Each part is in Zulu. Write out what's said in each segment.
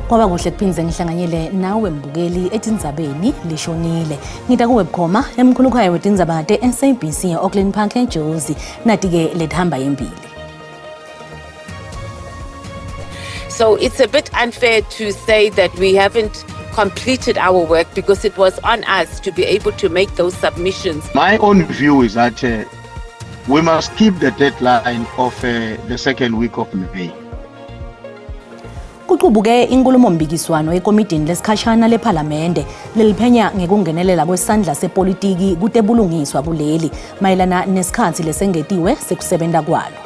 Kwaba kuhle kuphindze ngihlanganyele nawe mbukeli etindzabeni lishonile. Ngita ku webcoma emkhulukhaya wetindzaba te-SABC e-Auckland Park eJozi nati-ke lethamba yembili. So it's a bit unfair to say that we haven't completed our work because it was on us to be able to make those submissions. My own view is that we must keep the deadline of the second week of May. Kuqubuke inkulumo mbikiswano ekomidini lesikhashana lePhalamende leliphenya ngekungenelela kwesandla sepolitiki kutebulungiswa kuleli mayelana nesikhathi lesengetiwe sekusebenta kwalo.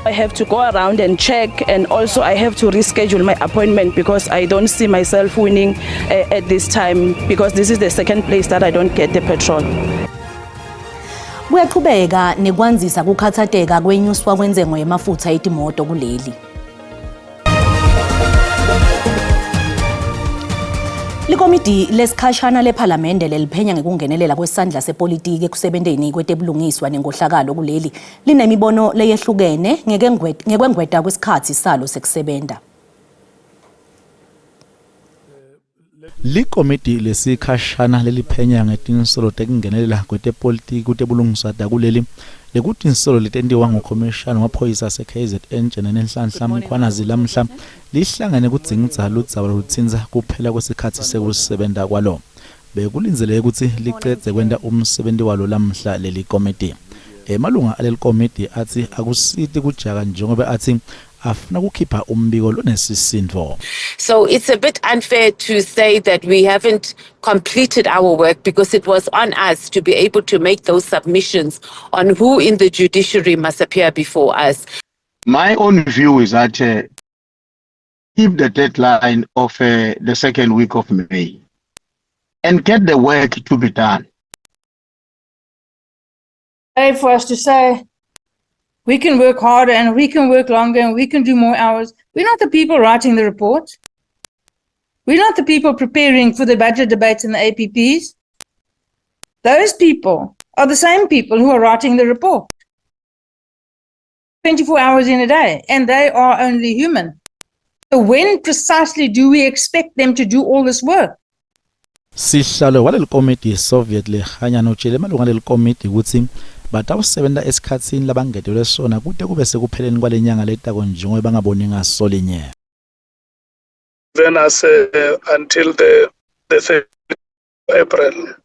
I have to go around and check, and also I have to reschedule my appointment because I don't see myself winning at this time because this is the second place that I don't get the petrol. Kuyaqhubeka nekwanzisa kukhathateka kwenyuswa kwenzengo yemafutha etimoto kuleli. Likomidi lesikhashana lePhalamende leliphenya ngekungenelela kwesandla sepolitiki ekusebenteni kwetebulungiswa nengohlakalo kuleli linemibono leyehlukene ngekwengweta kwesikhathi salo sekusebenta. Likomidi lesikhashana leliphenya ngetinsolo tekungenelela kwetepolitiki kutebulungiswa kuleli lekutinsolo letentiwa ngukhomishana wamaphoyisa ase-KZN Nenhlanhla Mkhwanazi lamhla lihlangene kudzingidza ludzaba lolutsinza kuphela kwesikhathi sekusebenta kwalo. Bekulinzeleke ukuthi licedze kwenta umsebenti walo lamhla leli komiti. Emalunga aleli komiti athi akusiti kujaka njengoba athi afuna kukhipha umbiko lonesisindvo. So it's a bit unfair to say that we haven't completed our work because it was on us to be able to make those submissions on who in the judiciary must appear before us. My own view is that keep the deadline of the second week of May and get the work to be done. For us to say we can work harder and we can work longer and we can do more hours. We're not the people writing the report. We're not the people preparing for the budget debates in the APPs. Those people are the same people who are writing the report 24 hours in a day, and they are only human. So when precisely do we expect them to do all this work? Sihlalo waleli komiti Soviet lehanya notshele malunga leli komiti ukuthi batawusebenta esikhatsini labangetelwe sona kude kube sekupheleni kwalenyanga letako njengoba bangaboni ngaso linye. Then as until the 3rd April,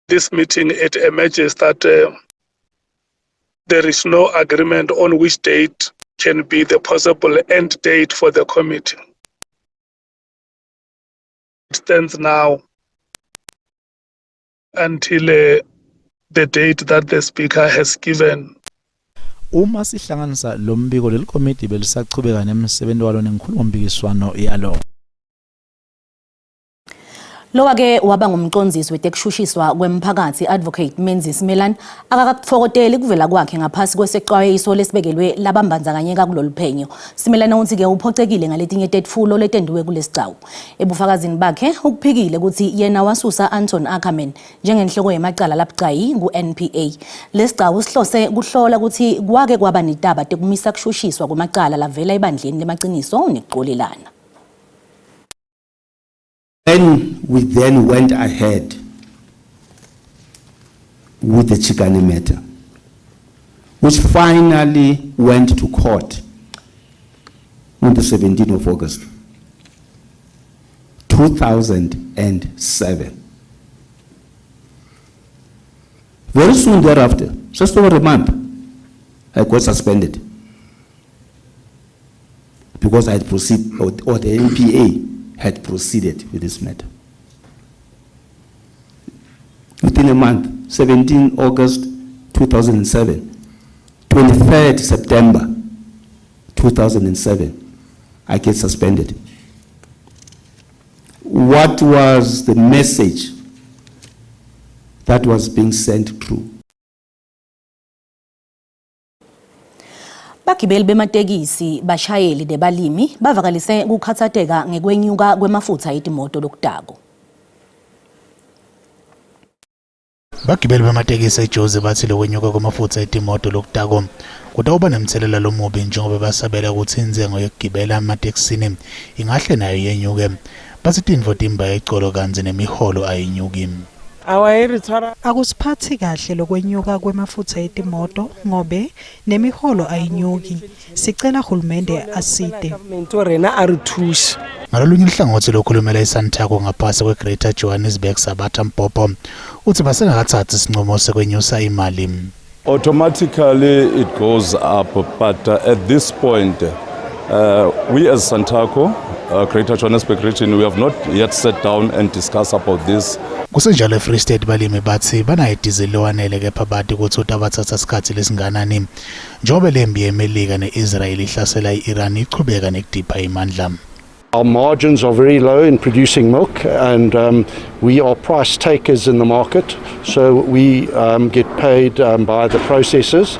this meeting it emerges that there is no agreement on which date can be the possible end date for the committee. It stands now until the date that the speaker has given. Uma sihlanganisa lo mbiko leli komiti belisachubeka nemsebenzi walo nenkhulumo mbikiswano yalo. Lowa-ke waba ngumcondzisi wetekushushishwa kwemphakathi Advocate Menzies Milan akakufokoteli kuvela kwakhe ngaphasi kwesexwayiso lesibekelwe labambandzakanyeka kulolu phenyo. Simelana uthi-ke uphocekile ngaletinye tetfulo letendiwe kulesicawu. Ebufakazini bakhe ukuphikile ukuthi yena wasusa Anton Ackerman njengenhloko yemacala labucayi ku-NPA. Lesicawu sihlose kuhlola ukuthi kwake kwaba netaba tekumisa kushushiswa kwemacala lavela ebandleni lemaciniso nekuxolelana. Then we then went ahead with the Chikane matter, which finally went to court on the 17th of August, 2007. Very soon thereafter, just over a month, I got suspended because I had proceeded, or the NPA had proceeded with this matter. Within a month, 17 August 2007, 23rd September 2007, I get suspended. What was the message that was being sent through? Bagibeli bematekisi bashayeli debalimi bavakalise ukukhathateka ngekwenyuka kwemafutha etimoto lokudako. Bagibeli bamatekisi eJozi bathi lokwenyuka kwamafutha etimoto lokutako kutawuba nemthelela lomubi njengoba basabela ukuthi inzengo yokugibela amatekisini ingahle nayo yenyuke. Bathi tindvo timba icolo kanzi nemiholo ayinyuki. Akusiphathi kahle lokwenyuka kwemafutha etimoto ngobe nemiholo ayinyuki. Sicela uhulumende aside. Ngalolunye ihlangothi lokhulumela iSantaco ngaphasi kweGreater Johannesburg Sabatha Mpopo uthi basengakathathi isinqumo sekwenyusa imali. Automatically it goes up, but at this point we as Santaco, Greater Johannesburg region, we have not yet sat down and discuss about this. Kusenjalo eFree State balimi bathi banayo idizili lowanele kepha bathi ukuthi utabathatha isikhathi lesinganani njengoba lembi yeMelika neIsrael ihlasela iIran ichubeka nekudipha imandla. Our margins are very low in producing milk, and we are price takers in the market, so we get paid by the processors,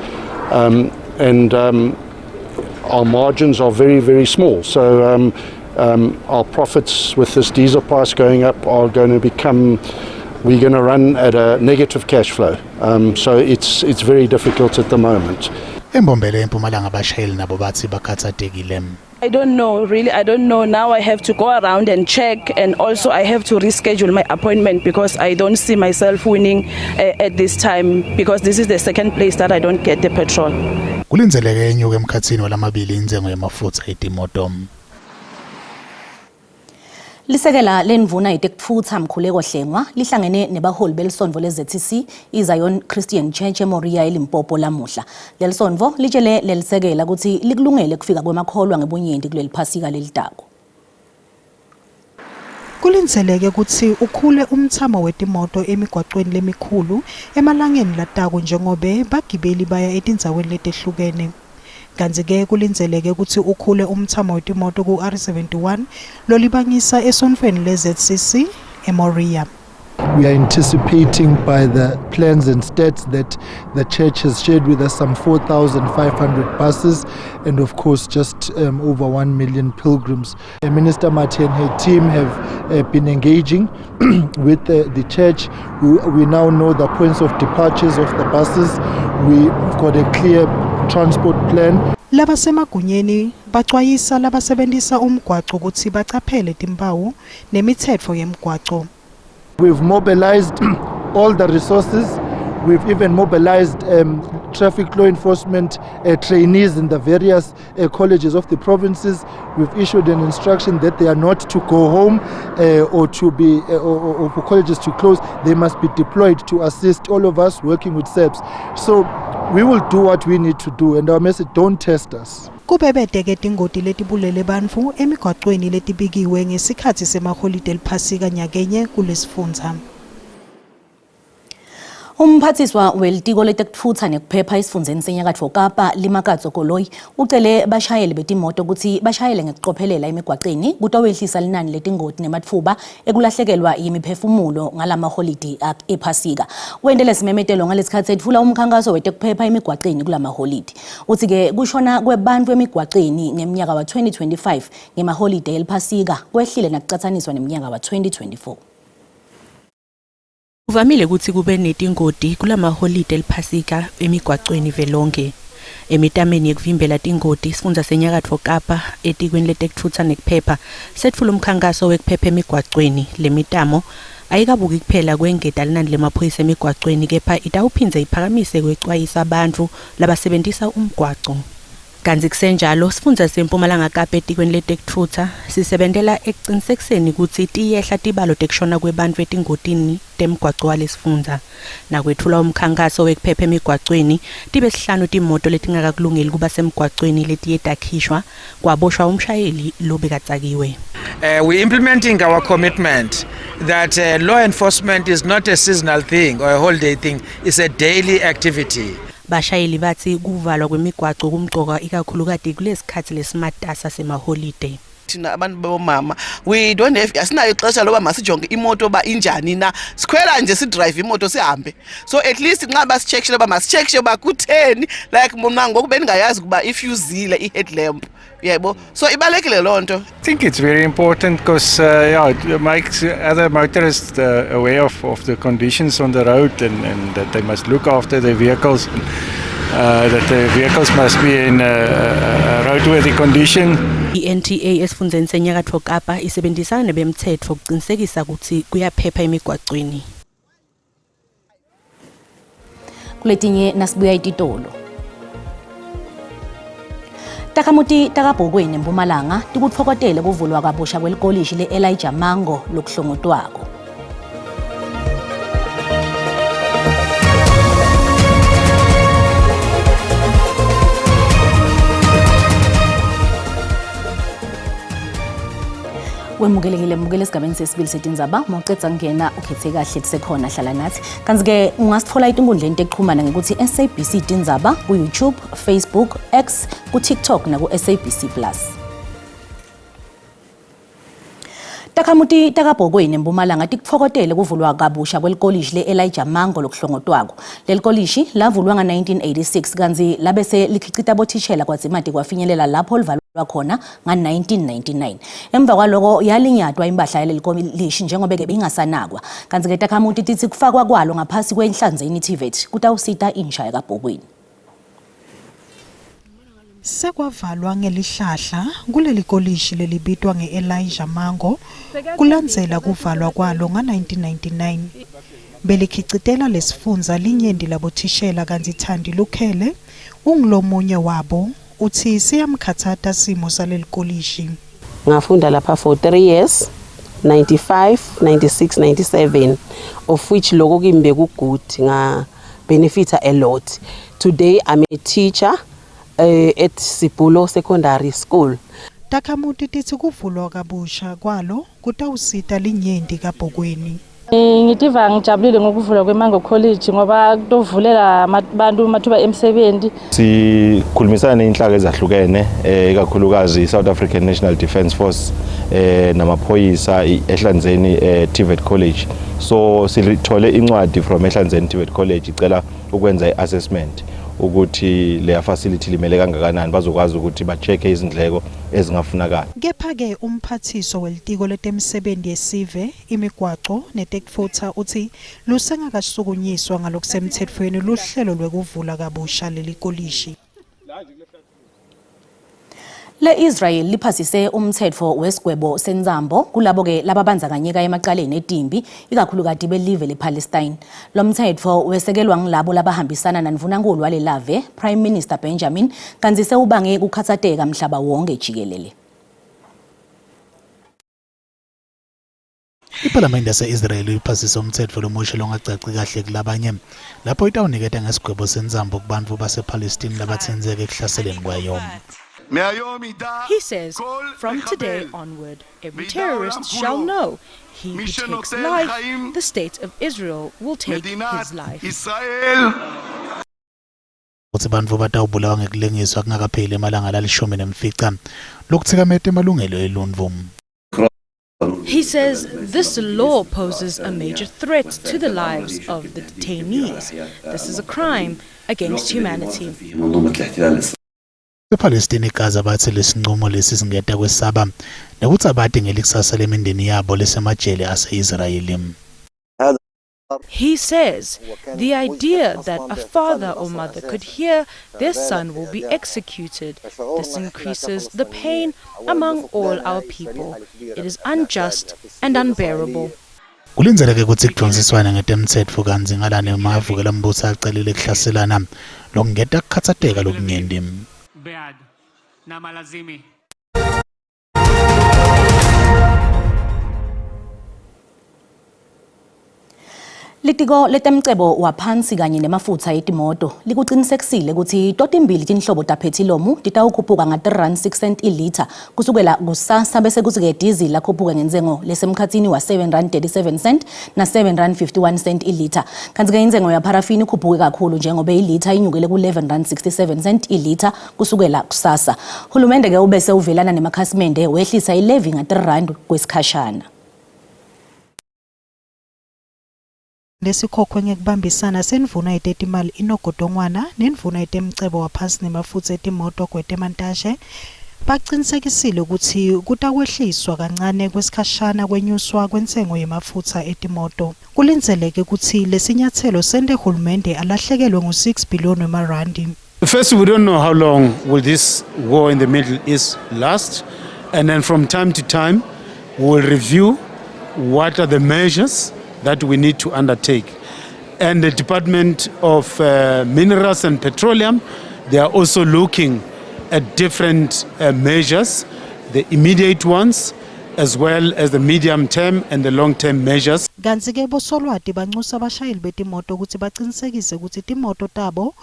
and our margins are very, very small. So our profits with this diesel price going up are going to become, we're going to run at a negative cash flow. So it's very difficult at the moment. Embombele eMpumalanga abashayeli nabo bathi bakhathatekile. I don't know, really, I don't know. Now I have to go around and check, and also I have to reschedule my appointment because I don't see myself winning at this time, because this is the second place that I don't get the petrol. Kulinzeleke enyuke emkhathini walamabili inzengo yamafutha etimoto. Lisekela lenvuna itekufutha Mkhuleko Hlengwa lihlangene nebaholi belisonvo leZTC iZion Christian Church eMoriya eLimpopo lamuhla. Lelisonvo litshele lelisekela ukuthi likulungele kufika kwemakholwa ngebunyenti kuleli phasika lelitako. Kulinzeleke ukuthi ukhule umthamo wetimoto emigwaqweni lemikhulu emalangeni latako njengobe bagibeli baya etindzaweni letehlukene. Kanti-ke kulinzeleke ukuthi ukhule umthamo wetimoto ku-R71 lolibangisa esonfweni leZCC eMoriya. We are anticipating by the plans and stats that the church has shared with us some 4,500 buses and of course just over 1 million pilgrims. Minister Mathe and her team have been engaging with the church. We now know the points of departures of the buses. We've got a clear transport plan. Labasemagunyeni baxwayisa labasebenzisa umgwaqo ukuthi bacaphele timpawu nemithetho yemgwaqo. We've mobilized all the resources. We've even mobilized traffic law enforcement trainees in the various colleges of the provinces. We've issued an instruction that they are not to go home or to be or for colleges to close. They must be deployed to assist all of us working with SEPs. So we will do what we need to do, and our message: don't test us. Kubebedeke tingoti letibulele bantfu emigwaqweni letibikiwe ngesikhathi semaholide liphasika nyakenye kulesifundza. Umphathiswa welitiko letekufutha nekuphepha esifundeni seNyakatfo Kapa Limakatso Koloi ucele bashayeli betimoto ukuthi bashayele ngekucophelela emigwaqeni kutawehlisa linani letingoti nematfuba ekulahlekelwa yimiphefumulo ngalamaholide ephasika. Wendele simemetelo ngalesikhathi etfula umkhankaso wetekuphepha emigwaqeni kulamaholide. Uthi-ke kushona kwebantfu emigwaqeni ngeminyaka wa 2025 ngemaholide eliphasika kwehlile nakucathaniswa neminyaka wa 2024. Kuvamile ukuthi kube netingoti kulamaholide eliphasika emigwaqweni velonke. Emitameni yekuvimbela tingoti sifundza seNyakatfo Kapa etikweni letekutfutsa nekuphepha setfula umkhankaso wekuphepha emigwaqweni. Lemitamo ayikabuki kuphela kwengeta linani lemaphoyisa emigwaqweni kepha itawuphindze iphakamise kwexwayisa abantu labasebenzisa umgwaqo. Kanti kusenjalo sifundza seMpumalanga Kapa etikweni letekutfutsa sisebentela ekucinisekiseni ukuthi tiyehla tibalo tekushona kwebantfu etingotini temgwaqo walesifundza. Nakwethula umkhankaso wekuphepha emigwaqweni tibe sihlanu timoto letingakakulungeli kuba semgwaqweni letiyedakhishwa kwaboshwa umshayeli lobekatsakiwe. We're implementing our commitment that law enforcement is not a seasonal thing or a holiday thing, it's a daily activity. Bashayeli bathi kuvalwa kwemigwaqo kumgcoka ikakhulukati kulesikhathi lesimatasa semaholide. Thina abantu bomama we don't have asinayo ixesha loba masijonge imoto ba injani na sikhwela nje sidrive imoto sihambe, so at least nxa basicheckshela ba masicheckshe ba ku10 like mna ngoku beningayazi kuba if you zile I headlamp yebo so ibalekile lonto. I think it's very important because it makes other motorists aware of the conditions on the road and that they must look after their vehicles, that the vehicles must be in a roadworthy condition. I-NTA esifundeni seNyakatho Kapa isebenzisana nebemthetho ukuqinisekisa ukuthi kuyaphepha emigwaqweni. Kuletinye nasibuya eTitolo. Takamuti takabhokweni eMpumalanga tikutfokotele kuvulwa kabusha kwelikolishi le-Elijah Mango lokuhlongotwako. Wemukelekile mukele esigabeni sesibili setindzaba mawucedza ngena ukhethe kahle tisekhona hlala nathi kanti-ke ungasitfola etinkundleni tekuxhumana ngekuthi SABC Tindzaba ku-YouTube, Facebook, X, ku-TikTok naku-SABC Plus. Takamuti takabhokweni eMpumalanga tikufokotele kuvulwa kabusha kwelikolishi le-Elijah Mango lokuhlongotwako. Leli kolishi lavulwa nga-1986 kanti labese likhicita bothishela kwadzimati kwafinyelela lapho livalwa khona nga-1999. Emva kwaloko yalinyatwa imbahla yaleli kolishi njengoba-ke bingasanakwa. Kanti-ke Takamuti tithi kufakwa kwalo ngaphasi kwenhlanzeni TVET kutawusita insha yakabhokweni. Sekwavalwa ngelihlahla kuleli kolishi lelibitwa nge-Elijah Mango kulandzela kuvalwa kwalo nga-1999. Belikhicitela lesifundza linyendi labothishela kanti Thandi Lukhele ungilomunye wabo uthi siyamkhathata simo saleli kolishi. Ngafunda lapha for 3 years, 95, 96, 97, of which loko kimbe ku good nga benefita a lot. Today I'm a teacher at Sibulo Secondary School. Takamuti tithi kuvulwa kabusha kwalo kutawusita linyendi kabhokweni. Ngitiva ngijabulile ngokuvulwa kweMango College ngoba kutovulela abantu amathuba emsebenzi. Sikhulumisana neinhlaka ezahlukene ikakhulukazi South African National Defence Force namaphoyisa eHlanzeni TVET College. So sithole incwadi from eHlanzeni TVET College icela ukwenza iassessment ukuthi le facility limele kangakanani bazokwazi ukuthi ba-check izindleko ezingafunakala. Kepha-ke umphathiso welitiko letemsebenzi yesive imigwaco netekfutha uthi lusengakasukunyiswa ngalokusemthethweni luhlelo lwekuvula kabusha leli kolishi. Le-Israel liphasise umthetho wesigwebo senzambo kulabo-ke lababandzakanyeka emacaleni etimbi ikakhulukati belive lePalestine. Lo mthetho wesekelwa ngilabo labahambisana nanvunankulu walelave Prime Minister Benjamin kanti sewubange kukhatsateka mhlaba wonke jikelele. Iparlamenti yase-Israel iphasise umthetho lomusha longacaci kahle kulabanye lapho itawuniketa ngesigwebo senzambo kubantu basePalestine labathenzeka ekuhlaseleni kwayo. He says, from today onward, every terrorist shall know he who takes life, the state of Israel will take his life. Ukuthi bantu batawubulawa ngekulengiswa kungakapheli emalanga lalishumi nemfica lokuthikameta emalungelo eluntu. He says this law poses a major threat to the lives of the detainees. This is a crime against humanity. EPalestine eGaza bathi lesinqumo lesi singeta kwesaba nokuthi abade ngelikusasa lemindeni yabo lesemajele ase-Israeli. He says the idea that a father or mother could hear their son will be executed, this increases the pain among all our people. It is unjust and unbearable. Kulinzeleke ukuthi kujongisiswane ngetemthetho kanzi ngalane mavukela mbuso acelile kuhlaselana lokungeta kukhatsateka lokungendi. Bad. Namalazimi. Litiko letemcebo waphansi kanye nemafutsa etimoto likuqinisekisile ukuthi totimbili tinhlobo taphethilonu titawukhuphuka nga-3.06 ilitha kusukela kusasa bese kuthi-ke diesel lakhuphuka ngenzengo lesemkhathini wa R7.37 na R7.51 ilitha. Kanti-ke inzengo yapharafini ikhuphuke kakhulu njengoba ilitha inyukele ku-11.67 ilitha kusukela kusasa. Hulumende-ke ubese uvelana nemakhasimende wehlisa ilevi nga-R3 kwesikhashana. Lesikhokhwe ngekubambisana senivuna etetimali inogodongwana nenivuna etemcebo waphansi nemafutsa etimoto kwetemantashe baqinisekisile ukuthi kutakwehliswa kancane kwesikhashana kwenyuswa kwentengo yemafutha etimoto. Kulindzeleke ukuthi lesinyathelo sende hulumende alahlekelwe ngo-6 billion wemarandi. First, we don't know how long will this war in the Middle East last, and then from time to time we'll review what are the measures that we need to undertake. And the Department of Minerals and Petroleum, they are also looking at different measures, the immediate ones as well as the medium term and the long term measures. Kanti-ke bosolwati banxusa abashayeli betimoto ukuthi baqinisekise ukuthi timoto tabo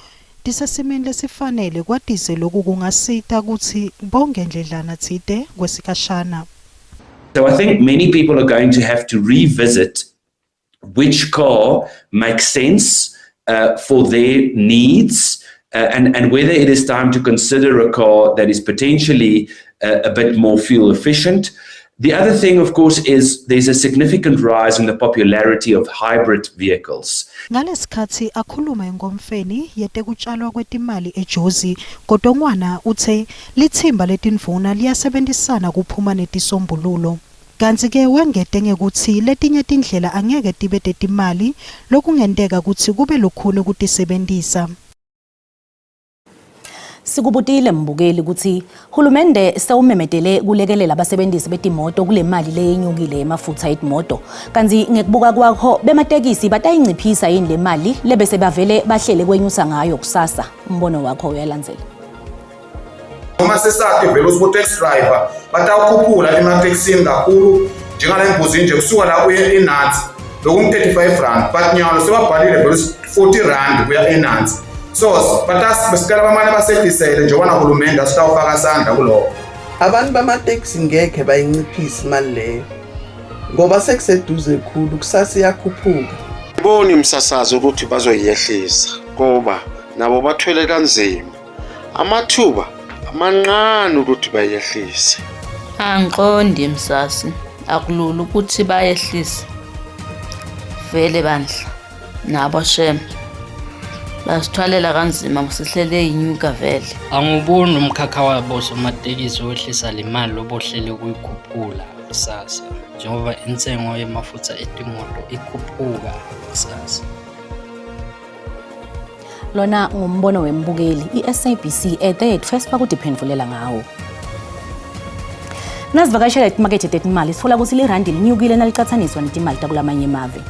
tisesimeni lesifanele kwatise lokhu kungasita ukuthi bonge ndledlana thide kwesikhashana. So I think many people are going to have to revisit which car makes sense for their needs and whether it is time to consider a car that is potentially a bit more fuel efficient. The other thing, of course, is there's a significant rise in the popularity of hybrid vehicles. Ngalesikhathi akhuluma engomfeni yetekutshalwa kwetimali eJozi, Kodongwana uthe lithimba letinfuna liyasebenzisana kuphuma netisombululo. Kanti-ke wengete ngekuthi letinye tindlela angeke tibe tetimali lokungenteka ukuthi kube lukhuni ukutisebenzisa. Sikubutile mbukeli ukuthi hulumende sewumemedele kulekelela abasebenzisi betimoto kule mali leyenyukile emafutha etimoto. Kanti ngekubuka kwakho bematekisi batayinciphisa yini le mali lebese bavele bahlele kwenyusa ngayo kusasa. Umbono wakho uyalandzela. Uma sesakhe vele usibo taxi driver batawukhuphula ematekisini kakhulu njengale mbuzi nje kusuka la uye eNansi loku 35 rand but nyalo sebabhalile vele 40 rand kuya eNansi. So basikala bamane basedisele njengoba uhulumende asitawufaka sandla kuloko. Abantu bamateksi ngeke bayinciphisa imali leyo ngoba sekuseduze khulu kusasa iyakhuphuka. Iboni umsasazo ukuthi bazoyehlisa ngoba nabo bathwele kanzima amathuba amancane ukuthi bayehlise. Angiqondi msasi akulula ukuthi bayehlise vele bandla nabo shem basithwalela kanzima musihlele inyuka vele. Anguboni umkhakha wabo somatekisi wehlisa le mali lobohlele kuyikhuphula kusasa njengoba intengo yemafutha etimoto ikhuphuka kusasa. Lona ngumbono wembukeli iSABC ethe first bakudiphendvulela ngawo. Nasivakashela etimakethe tetimali sithola ukuthi lirandi linyukile nalicathaniswa netimali takulamanye emave.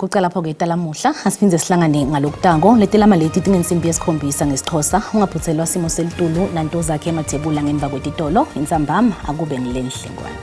Kucala lapho ke talamuhla asiphinze sihlangane ngalokutango letelama leti tingensimbi yesikhombisa ngesixhosa ungaphuthelwa simo selitulu nanto zakhe emathebula ngemva kwetitolo insambama akube ngilenhlengwane.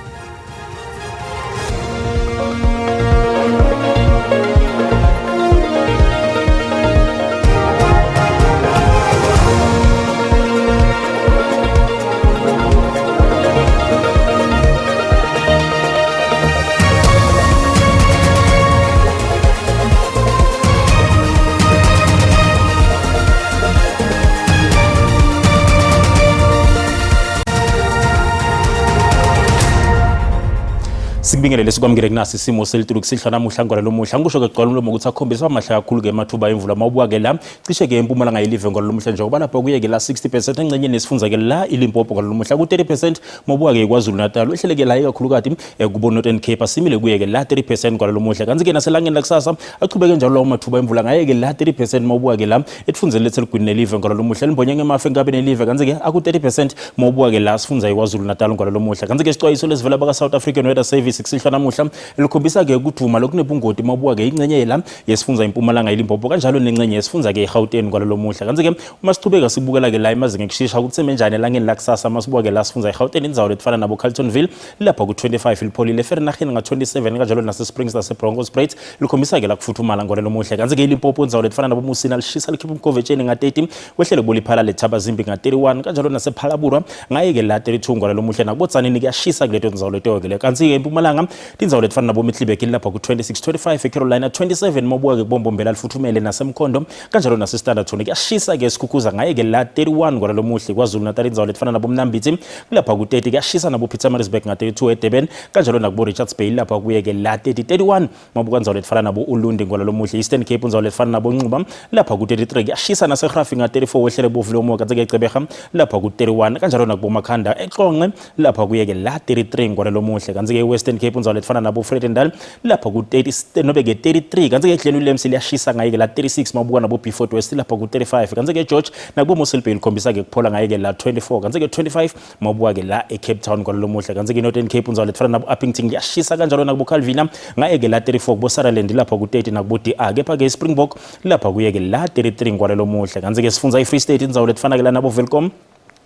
Sikubingelele sikwamukele kunasi isimo selitulu kusihlwa namuhla ngalo lomuhla ngisho ke gcwala umlomo ukuthi akhombisa amahle kakhulu ke emathuba emvula mawubuka ke la cishe ke empumalanga yelive ngalo lomuhla njengoba lapha kuye ke la 60% engcenye nesifundza ke la iLimpopo ngalo lomuhla ku 30% mawubuka ke KwaZulu Natal ehlele ke la ikakhulukati kubo Northern Cape simile kuye ke la 30% ngalo lomuhla kanti ke naselangeni lakusasa aqhubeke njalo lawo mathuba emvula ngaye ke la 30% mawubuka ke la etfundzele lethelugwini nelive ngalo lomuhla limbonyenge emafe ngabe nelive kanti ke aku 30% mawubuka ke la sifundza KwaZulu Natal ngalo lomuhla kanti ke isixwayiso lesivela baka South African Weather Service kusihlwa namuhla likhombisa ke ukuduma lokunebungoti mawubuka ke ingcenye la yesifundza impumalanga iLimpopo kanjalo nengcenye yesifundza ke eGauteng kwalo lomuhla kanti ke uma sithubeka sibukela ke la imazinga ekushisa ukuthi semenjani elangeni lakusasa masibuka ke la sifundza eGauteng indzawo lefana nabo Carltonville lapha ku 25 ilipholile Vereeniging nga 27 kanjalo nase Springs nase Bronkhorstspruit likhombisa ke la kufuthumala ngalo lomuhla kanti ke iLimpopo indzawo lefana nabo Musina lishisa likhipha umkovetsheni nga 30 wehlele boliphala lethaba zimbi nga 31 kanjalo nase Phalaburwa ngaye ke la 32 ngalo lomuhla nakubotsani kuyashisa kuleto indzawo leto ke kanti ke impumalanga Mpumalanga tindzawo letifana nabo Middelburg lapha ku 26-25 eCarolina 27 mabuka ke kubombombela lifuthumele nasemkhondo kanjalo naseStandard Tone kuyashisa ke sikhukhuza ngaye ke la 31 kwalo muhle kwaZulu Natal indzawo letifana nabo Mnambithi lapha ku 30 kuyashisa nabo Pietermaritzburg nga 32 eDurban kanjalo nakubo Richards Bay lapha kuye ke la 31 mabuka indzawo letifana nabo Ulundi kwalo muhle Eastern Cape indzawo letifana nabo Ncuba lapha ku 33 kuyashisa naseGrafi nga 34 wehlele bovulomo kanzeke eCebeha lapha ku 31 kanjalo nakubo Makhanda eXonqe lapha kuye ke la 33 kwalo muhle kanzeke eWestern Cape indzawo letifana nabo Vredendal lapha ku 30 nobe ke 33 kanzeke eGlen Williams liyashisa ngaye ke la 36 mabuka nabo Beaufort West lapha ku 35 kanzeke George nakubo Mossel Bay likhombisa ke kuphola ngaye ke la 24 kanzeke 25 mabuka ke la eCape Town kwalo muhle kanzeke eNorthern Cape indzawo letifana nabo Uppington liyashisa kanjalo nakubo Calvina ngaye ke la 34 kubo Sutherland lapha ku 30 nakubo DA kepha ke Springbok lapha kuye ke la 33 kwalo muhle kanzeke sifunza iFree State indzawo letifana ke la nabo Welcome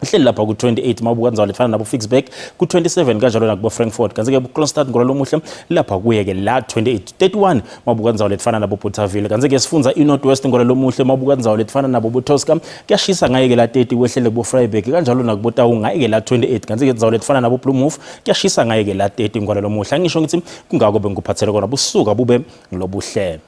ihleli lapha ku 28 mabuka indzawo letifana nabo Fixback ku 27 kanjalo nakubo Frankfurt kanzeke Kroonstad ngolo muhle lapha kuye ke la 28 31 mabuka indzawo letifana nabo Bothaville kanzeke sifunza iNorthwest ngolo muhle mabuka indzawo letifana nabo Botosca kuyashisa ngaye ke la 30 wehlele bo Vryburg kanjalo nakubo Taung ngaye ke la 28 kanzeke indzawo letifana nabo Blue Move kuyashisa ngaye ke la 30 ngolo muhle ngisho ngithi kungako bengikuphathele kona busuka bube ngilobuhle